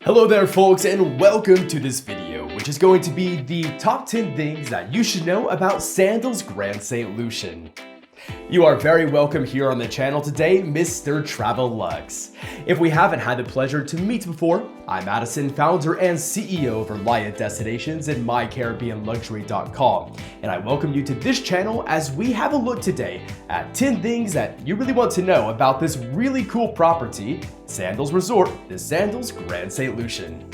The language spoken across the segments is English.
Hello there folks, and welcome to this video, which is going to be the top 10 things that you should know about Sandals Grande St. Lucian. You are very welcome here on the channel today, Mr. TraveLux. If we haven't had the pleasure to meet before, I'm Madison, founder and CEO of Reliant Destinations and MyCaribbeanLuxury.com, and I welcome you to this channel as we have a look today at 10 things that you really want to know about this really cool property, Sandals Resort, the Sandals Grande St. Lucian.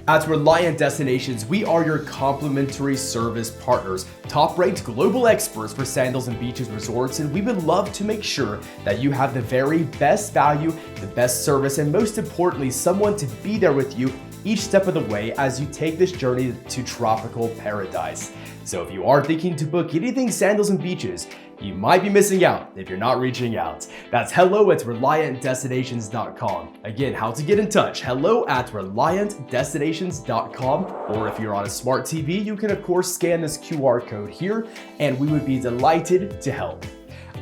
At Reliant Destinations, we are your complimentary service partners, top-ranked global experts for Sandals and Beaches Resorts, and we would love to make sure that you have the very best value, the best service, and most importantly, someone to be there with you each step of the way as you take this journey to tropical paradise. So if you are thinking to book anything Sandals and Beaches, you might be missing out if you're not reaching out. That's hello@ReliantDestinations.com. Again, how to get in touch, hello@ReliantDestinations.com, or if you're on a smart TV, you can of course scan this QR code here, and we would be delighted to help.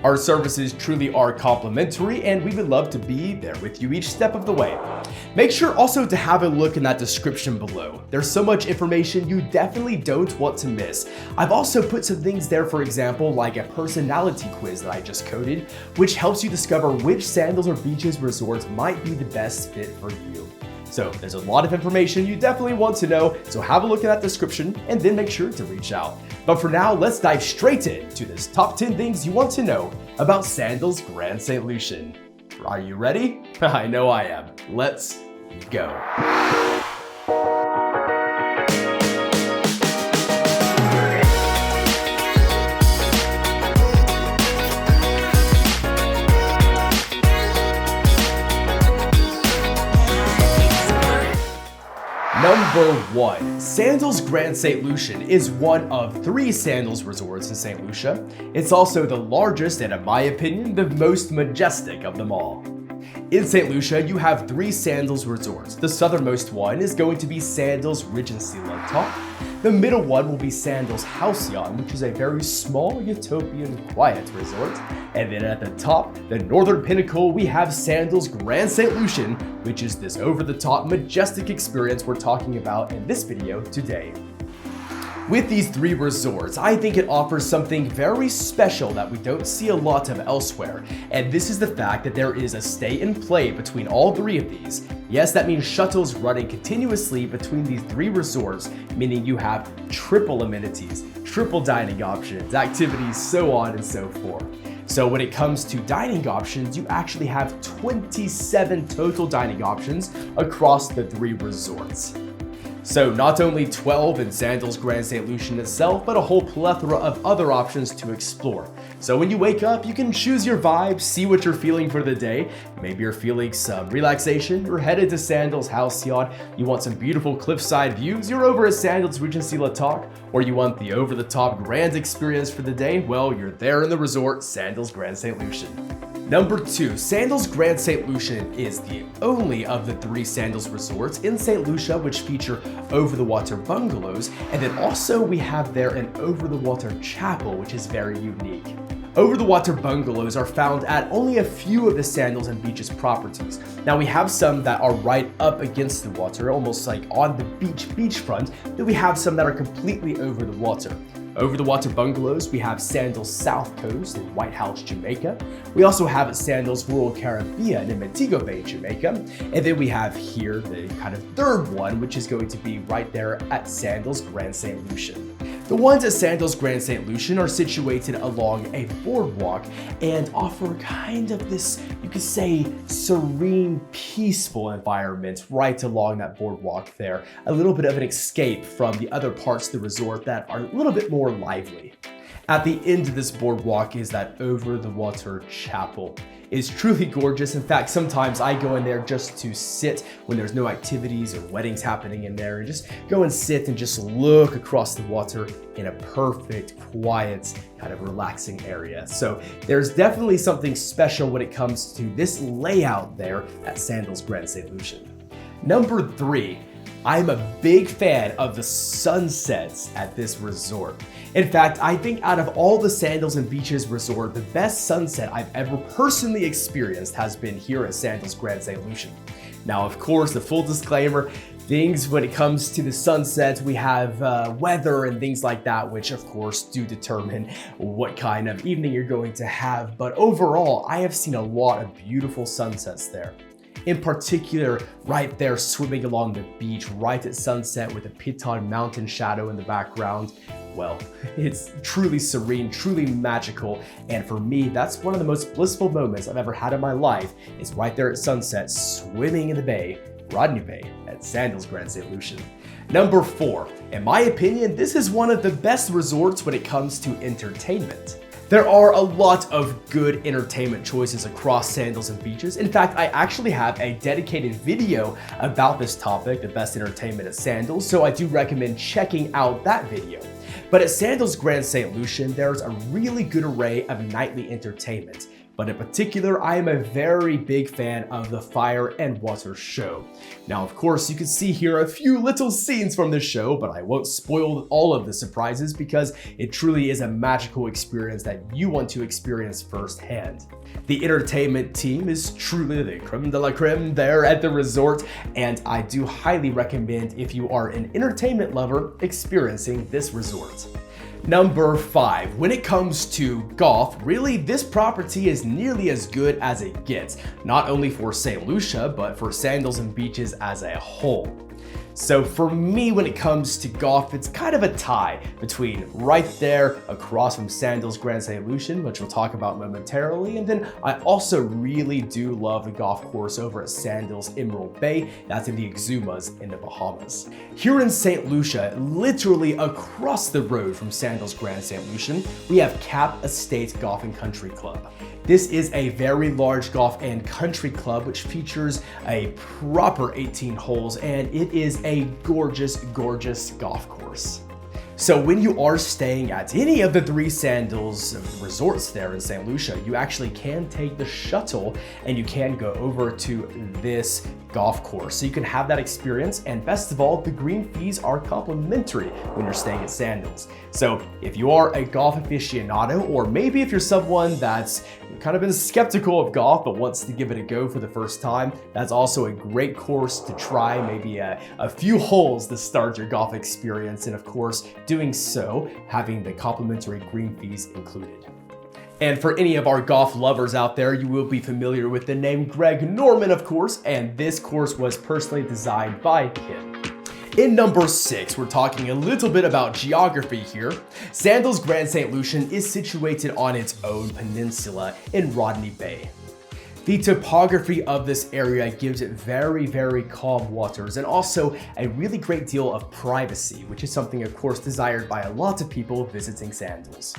Our services truly are complimentary, and we would love to be there with you each step of the way. Make sure also to have a look in that description below. There's so much information you definitely don't want to miss. I've also put some things there, for example, like a personality quiz that I just coded, which helps you discover which Sandals or Beaches resorts might be the best fit for you. So there's a lot of information you definitely want to know, so have a look at that description and then make sure to reach out. But for now, let's dive straight into this top 10 things you want to know about Sandals Grande St. Lucian. Are you ready? I know I am. Let's go. Number 1. Sandals Grande St. Lucian is one of 3 Sandals resorts in St. Lucia. It's also the largest and, in my opinion, the most majestic of them all. In St. Lucia, you have 3 Sandals resorts. The southernmost one is going to be Sandals Regency La Toc. The middle one will be Sandals Halcyon, which is a very small, utopian, quiet resort. And then at the top, the northern pinnacle, we have Sandals Grande St. Lucian, which is this over-the-top, majestic experience we're talking about in this video today. With these 3 resorts, I think it offers something very special that we don't see a lot of elsewhere, and this is the fact that there is a stay and play between all 3 of these. Yes, that means shuttles running continuously between these 3 resorts, meaning you have triple amenities, triple dining options, activities, so on and so forth. So when it comes to dining options, you actually have 27 total dining options across the 3 resorts. So not only 12 in Sandals Grande St. Lucian itself, but a whole plethora of other options to explore. So when you wake up, you can choose your vibe, see what you're feeling for the day. Maybe you're feeling some relaxation, you're headed to Sandals Halcyon, you want some beautiful cliffside views, you're over at Sandals Regency La Toc, or you want the over-the-top grand experience for the day, well, you're there in the resort, Sandals Grande St. Lucian. Number 2, Sandals Grande St. Lucian is the only of the 3 Sandals resorts in St. Lucia which feature over-the-water bungalows, and then also we have there an over-the-water chapel, which is very unique. Over-the-water bungalows are found at only a few of the Sandals and Beaches properties. Now we have some that are right up against the water, almost like on the beachfront, then we have some that are completely over the water. Over-the-water bungalows, we have Sandals South Coast in White House, Jamaica. We also have Sandals Royal Caribbean in Montego Bay, Jamaica. And then we have here the kind of third one, which is going to be right there at Sandals Grande St. Lucian. The ones at Sandals Grande St. Lucian are situated along a boardwalk and offer kind of this, you could say, serene, peaceful environment right along that boardwalk there. A little bit of an escape from the other parts of the resort that are a little bit more lively. At the end of this boardwalk is that over-the-water chapel. It's truly gorgeous. In fact, sometimes I go in there just to sit when there's no activities or weddings happening in there, and just go and sit and just look across the water in a perfect, quiet, kind of relaxing area. So there's definitely something special when it comes to this layout there at Sandals Grande St. Lucian. Number 3. I'm a big fan of the sunsets at this resort. In fact, I think out of all the Sandals and Beaches Resort, the best sunset I've ever personally experienced has been here at Sandals Grande St. Lucian. Now, of course, the full disclaimer, Things when it comes to the sunsets, we have weather and things like that, which of course do determine what kind of evening you're going to have. But overall, I have seen a lot of beautiful sunsets there. In particular, right there swimming along the beach right at sunset with a Piton mountain shadow in the background. Well, it's truly serene, truly magical, and for me, that's one of the most blissful moments I've ever had in my life, is right there at sunset, swimming in the bay, Rodney Bay, at Sandals Grande St. Lucian. Number 4, in my opinion, this is one of the best resorts when it comes to entertainment. There are a lot of good entertainment choices across Sandals and Beaches. In fact, I actually have a dedicated video about this topic, the best entertainment at Sandals, so I do recommend checking out that video. But at Sandals Grande St. Lucian, there's a really good array of nightly entertainment. But in particular, I am a very big fan of the Fire and Water Show. Now, of course, you can see here a few little scenes from this show, but I won't spoil all of the surprises because it truly is a magical experience that you want to experience firsthand. The entertainment team is truly the creme de la creme there at the resort, and I do highly recommend, if you are an entertainment lover, experiencing this resort. Number 5, when it comes to golf, really this property is nearly as good as it gets, not only for St. Lucia, but for Sandals and Beaches as a whole. So for me, when it comes to golf, it's kind of a tie between right there across from Sandals Grande St. Lucian, which we'll talk about momentarily, and then I also really do love the golf course over at Sandals Emerald Bay, that's in the Exumas in the Bahamas. Here in St. Lucia, literally across the road from Sandals Grande St. Lucian, we have Cap Estate Golf and Country Club. This is a very large golf and country club which features a proper 18 holes, and it is a gorgeous, gorgeous golf course. So when you are staying at any of the 3 Sandals resorts there in St. Lucia, you actually can take the shuttle and you can go over to this golf course. So you can have that experience, and best of all, the green fees are complimentary when you're staying at Sandals. So if you are a golf aficionado, or maybe if you're someone that's kind of been skeptical of golf but wants to give it a go for the first time, that's also a great course to try, maybe a few holes to start your golf experience, and of course, doing so, having the complimentary green fees included. And for any of our golf lovers out there, you will be familiar with the name Greg Norman, of course, and this course was personally designed by him. In number 6, we're talking a little bit about geography here. Sandals Grande St. Lucian is situated on its own peninsula in Rodney Bay. The topography of this area gives it very, very calm waters, and also a really great deal of privacy, which is something of course desired by a lot of people visiting Sandals.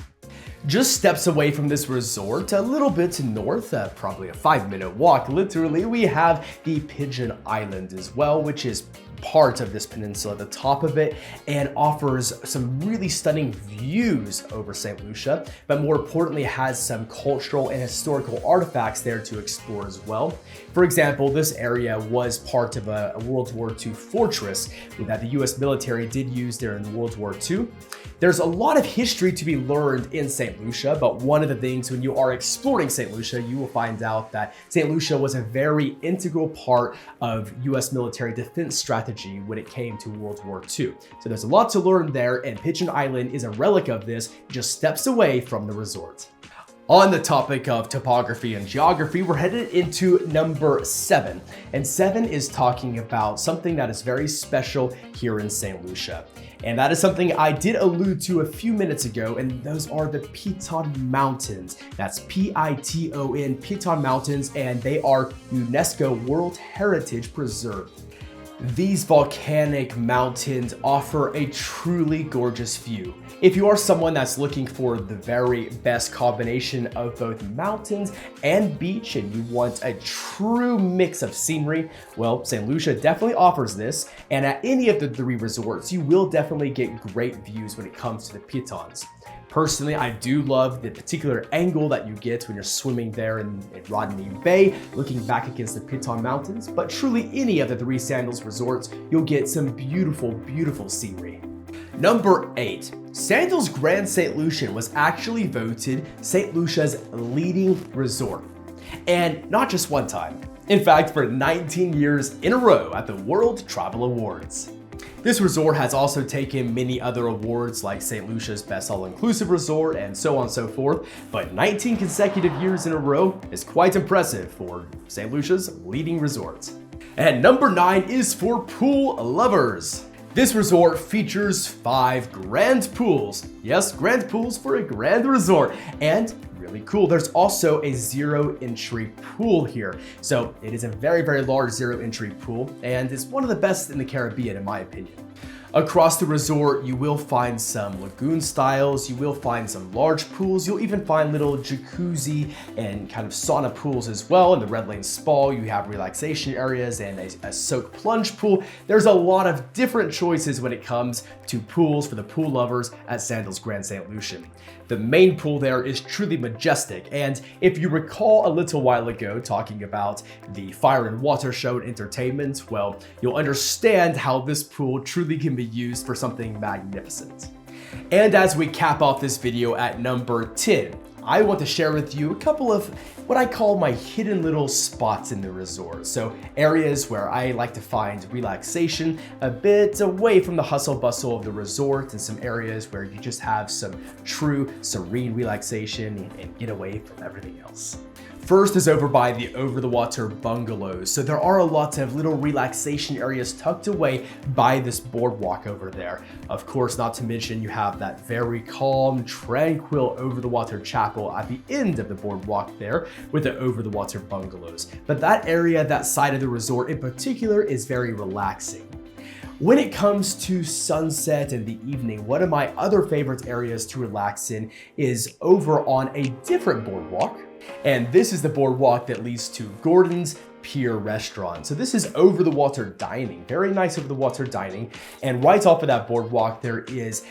Just steps away from this resort, a little bit north, probably a 5-minute walk literally, we have the Pigeon Island as well, which is part of this peninsula at the top of it and offers some really stunning views over St. Lucia, but more importantly has some cultural and historical artifacts there to explore as well. For example, this area was part of a World War II fortress that the US military did use during World War II. There's a lot of history to be learned in St. Lucia, but one of the things when you are exploring St. Lucia, you will find out that St. Lucia was a very integral part of US military defense strategy when it came to World War II. So there's a lot to learn there, and Pigeon Island is a relic of this, just steps away from the resort. On the topic of topography and geography, we're headed into number 7. And 7 is talking about something that is very special here in St. Lucia. And that is something I did allude to a few minutes ago, and those are the Piton Mountains. That's P-I-T-O-N, Piton Mountains, and they are UNESCO World Heritage Preserve. These volcanic mountains offer a truly gorgeous view. If you are someone that's looking for the very best combination of both mountains and beach, and you want a true mix of scenery, well, St. Lucia definitely offers this, and at any of the 3 resorts, you will definitely get great views when it comes to the pitons. Personally, I do love the particular angle that you get when you're swimming there in Rodney Bay, looking back against the Piton Mountains, but truly any of the 3 Sandals resorts, you'll get some beautiful, beautiful scenery. Number 8, Sandals Grande St. Lucian was actually voted St. Lucia's leading resort. And not just one time. In fact, for 19 years in a row at the World Travel Awards. This resort has also taken many other awards like St. Lucia's Best All-Inclusive Resort and so on and so forth, but 19 consecutive years in a row is quite impressive for St. Lucia's leading resort. And number 9 is for pool lovers. This resort features 5 grand pools. Yes, grand pools for a grand resort. And really cool, there's also a zero entry pool here. So it is a very, very large zero entry pool, and it's one of the best in the Caribbean in my opinion. Across the resort, you will find some lagoon styles, you will find some large pools, you'll even find little jacuzzi and kind of sauna pools as well. In the Red Lane Spa, you have relaxation areas and a soak plunge pool. There's a lot of different choices when it comes to pools for the pool lovers at Sandals Grande St. Lucian. The main pool there is truly majestic, and if you recall a little while ago talking about the fire and water show and entertainment, well, you'll understand how this pool truly can be used for something magnificent. And as we cap off this video at number 10, I want to share with you a couple of what I call my hidden little spots in the resort. So areas where I like to find relaxation a bit away from the hustle bustle of the resort, and some areas where you just have some true serene relaxation and get away from everything else. First is over by the over-the-water bungalows. So there are a lot of little relaxation areas tucked away by this boardwalk over there. Of course, not to mention you have that very calm, tranquil over-the-water chapel at the end of the boardwalk there with the over-the-water bungalows. But that area, that side of the resort in particular, is very relaxing. When it comes to sunset in the evening, one of my other favorite areas to relax in is over on a different boardwalk. And this is the boardwalk that leads to Gordon's Pier Restaurant. So this is over the water dining, very nice over the water dining. And right off of that boardwalk, there is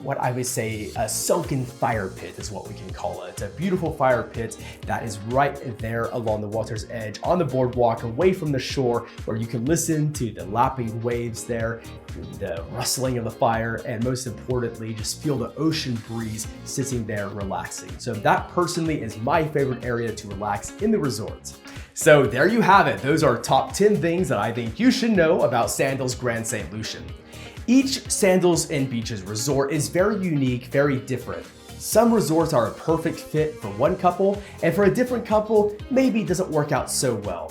what I would say a sunken fire pit is what we can call it. A beautiful fire pit that is right there along the water's edge on the boardwalk away from the shore, where you can listen to the lapping waves there, the rustling of the fire, and most importantly, just feel the ocean breeze sitting there relaxing. So that personally is my favorite area to relax in the resort. So there you have it. Those are top 10 things that I think you should know about Sandals Grande St. Lucian. Each Sandals and Beaches resort is very unique, very different. Some resorts are a perfect fit for one couple, and for a different couple, maybe it doesn't work out so well.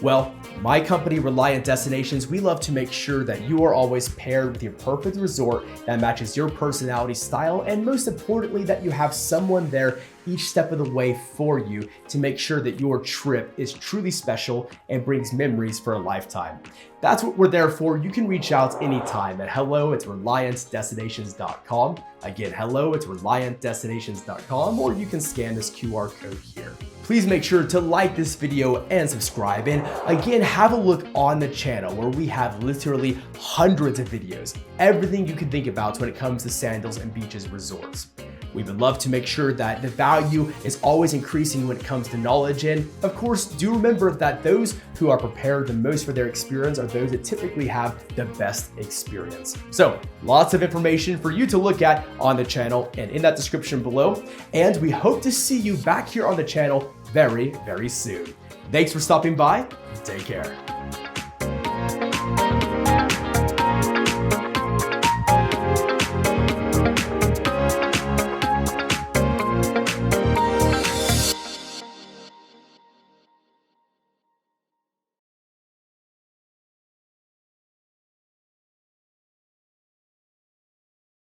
Well, my company, Reliant Destinations, we love to make sure that you are always paired with your perfect resort that matches your personality style, and most importantly, that you have someone there each step of the way for you to make sure that your trip is truly special and brings memories for a lifetime. That's what we're there for. You can reach out anytime at hello@reliantdestinations.com. Again, hello@reliantdestinations.com, or you can scan this QR code here. Please make sure to like this video and subscribe. And again, have a look on the channel where we have literally hundreds of videos, everything you can think about when it comes to Sandals and Beaches resorts. We would love to make sure that the value is always increasing when it comes to knowledge. And of course, do remember that those who are prepared the most for their experience are those that typically have the best experience. So lots of information for you to look at on the channel and in that description below. And we hope to see you back here on the channel very, very soon. Thanks for stopping by. Take care.